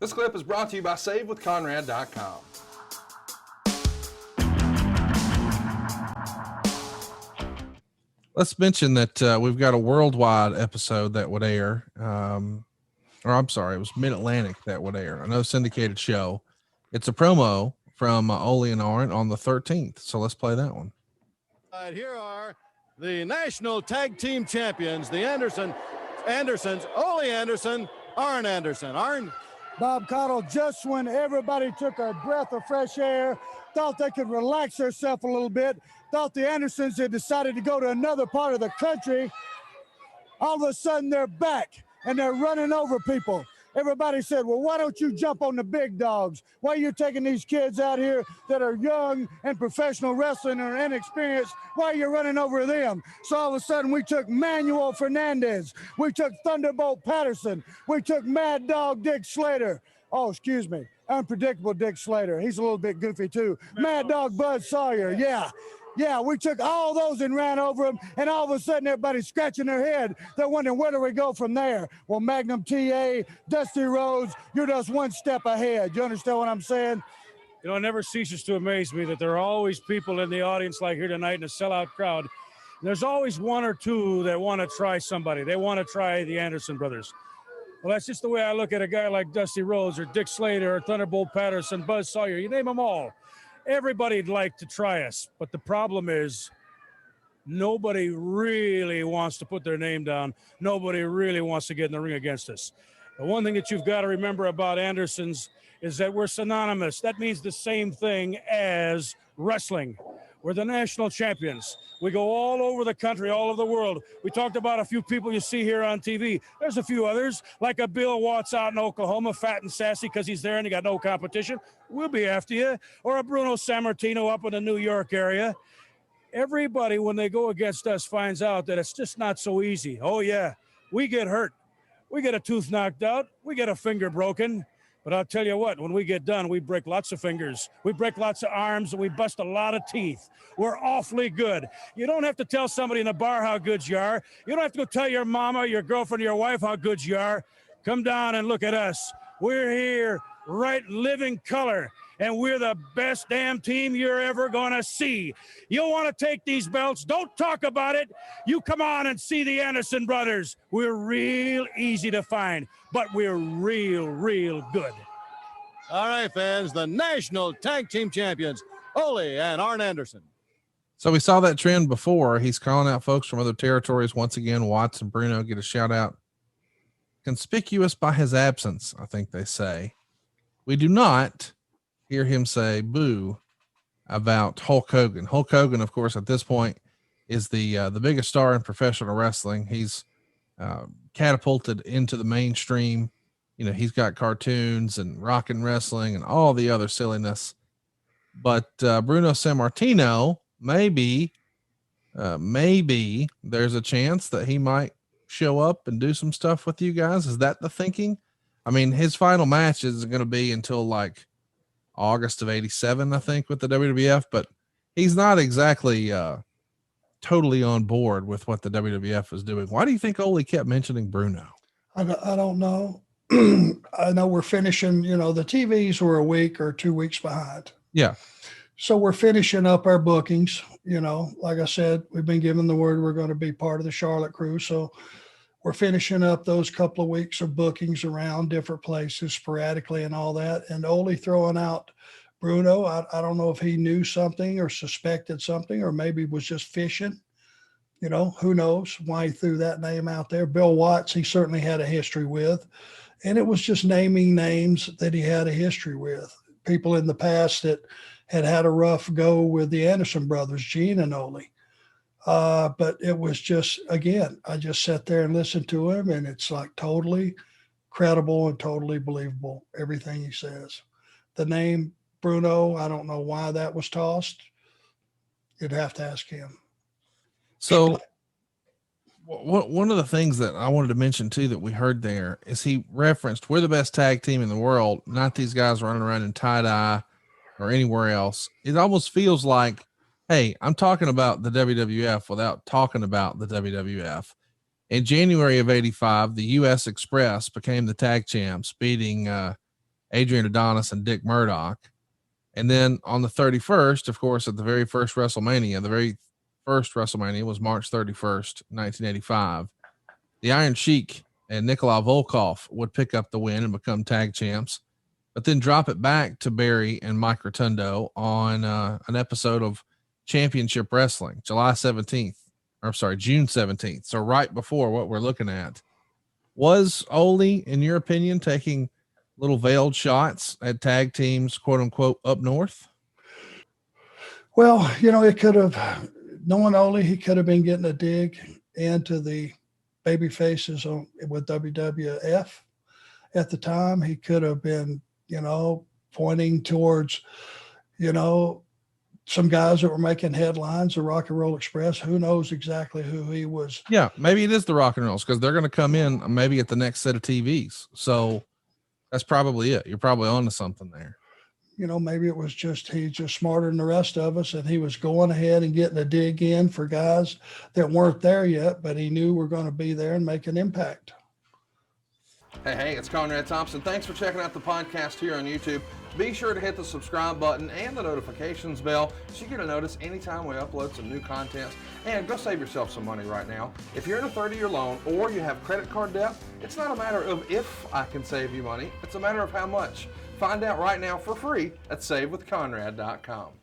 This clip is brought to you by SaveWithConrad.com. Let's mention that we've got a worldwide episode that would air. Or I'm sorry, it was Mid-Atlantic that would air. I know syndicated show. It's a promo from Ole and Arn on the 13th. So let's play that one. All right, here are the national tag team champions, the Andersons, Ole Anderson, Arn Anderson. Arn? Bob Caudle, just when everybody took a breath of fresh air, thought they could relax themselves a little bit, thought the Andersons had decided to go to another part of the country, all of a sudden they're back and they're running over people. Everybody said, well, why don't you jump on the big dogs? Why are you taking these kids out here that are young and professional wrestling and are inexperienced? Why are you running over them? So all of a sudden we took Manuel Fernandez. We took Thunderbolt Patterson. We took Mad Dog Dick Slater. Oh, excuse me. Unpredictable Dick Slater. He's a little bit goofy too. Mad Dog Bud Sawyer. Yeah, we took all those and ran over them, and all of a sudden everybody's scratching their head. They're wondering, where do we go from there? Well, Magnum TA, Dusty Rhodes, you're just one step ahead. You understand what I'm saying? You know, it never ceases to amaze me that there are always people in the audience like here tonight in a sellout crowd. And there's always one or two that want to try somebody. They want to try the Anderson brothers. Well, that's just the way I look at a guy like Dusty Rhodes or Dick Slater or Thunderbolt Patterson, Buzz Sawyer. You name them all. Everybody'd like to try us, but the problem is nobody really wants to put their name down. Nobody really wants to get in the ring against us. The one thing that you've got to remember about Andersons is that we're synonymous. That means the same thing as wrestling. We're the national champions. We go all over the country, all over the world. We talked about a few people you see here on TV. There's a few others, like a Bill Watts out in Oklahoma, fat and sassy because he's there and he got no competition. We'll be after you. Or a Bruno Sammartino up in the New York area. Everybody, when they go against us, finds out that it's just not so easy. Oh, yeah, we get hurt. We get a tooth knocked out. We get a finger broken. But I'll tell you what, when we get done, we break lots of fingers. We break lots of arms, and we bust a lot of teeth. We're awfully good. You don't have to tell somebody in the bar how good you are. You don't have to go tell your mama, your girlfriend, your wife how good you are. Come down and look at us. We're here, right living color, and we're the best damn team you're ever going to see. You want to take these belts? Don't talk about it. You come on and see the Anderson brothers. We're real easy to find, but we're real good. All right, fans, the national tag team champions, Ole and Arn Anderson. So we saw that trend before. He's calling out folks from other territories. Once again, Watts and Bruno get a shout out. Conspicuous by his absence, I think they say. We do not hear him say boo about Hulk Hogan. Hulk Hogan, of course, at this point is the biggest star in professional wrestling. He's catapulted into the mainstream. You know, he's got cartoons and rock and wrestling and all the other silliness. But Bruno Sammartino, maybe there's a chance that he might show up and do some stuff with you guys. Is that the thinking? I mean, his final match isn't going to be until like August of '87, I think, with the WWF, but he's not exactly totally on board with what the WWF is doing. Why do you think Ole kept mentioning Bruno? I don't know. I know we're finishing, you know, the TVs were a week or 2 weeks behind. Yeah. So we're finishing up our bookings. You know, like I said, we've been given the word we're going to be part of the Charlotte crew. So we're finishing up those couple of weeks of bookings around different places sporadically and all that. And Ole throwing out Bruno, I don't know if he knew something or suspected something, or maybe was just fishing. You know, who knows why he threw that name out there. Bill Watts, he certainly had a history with. And it was just naming names that he had a history with. People in the past that had a rough go with the Anderson brothers, Gene and Ole. But it was just, again, I just sat there and listened to him, and it's like totally credible and totally believable, everything he says. The name Bruno, I don't know why that was tossed. You'd have to ask him. So one of the things that I wanted to mention too that we heard there is he referenced, we're the best tag team in the world, not these guys running around in tie-dye or anywhere else. It almost feels like, hey, I'm talking about the WWF without talking about the WWF. In January of '85, the U.S. Express became the tag champs, beating Adrian Adonis and Dick Murdoch. And then on the 31st, of course, at the very first WrestleMania, the very first WrestleMania was March 31st, 1985. The Iron Sheik and Nikolai Volkov would pick up the win and become tag champs, but then drop it back to Barry and Mike Rotundo on an episode of Championship Wrestling, June 17th. So right before what we're looking at. Was Ole, in your opinion, taking little veiled shots at tag teams, quote unquote, up north? Well, it could have, knowing Ole, he could have been getting a dig into the baby faces with WWF at the time. He could have been, pointing towards, some guys that were making headlines, the Rock and Roll Express. Who knows exactly who he was? Yeah, maybe it is the Rock and Rolls, because they're going to come in maybe at the next set of TVs. So that's probably it. You're probably onto something there. Maybe it was he's just smarter than the rest of us, and he was going ahead and getting a dig in for guys that weren't there yet, but he knew we're going to be there and make an impact. Hey, it's Conrad Thompson. Thanks for checking out the podcast here on YouTube. Be sure to hit the subscribe button and the notifications bell so you get a notice anytime we upload some new content. And go save yourself some money right now. If you're in a 30-year loan or you have credit card debt, it's not a matter of if I can save you money. It's a matter of how much. Find out right now for free at SaveWithConrad.com.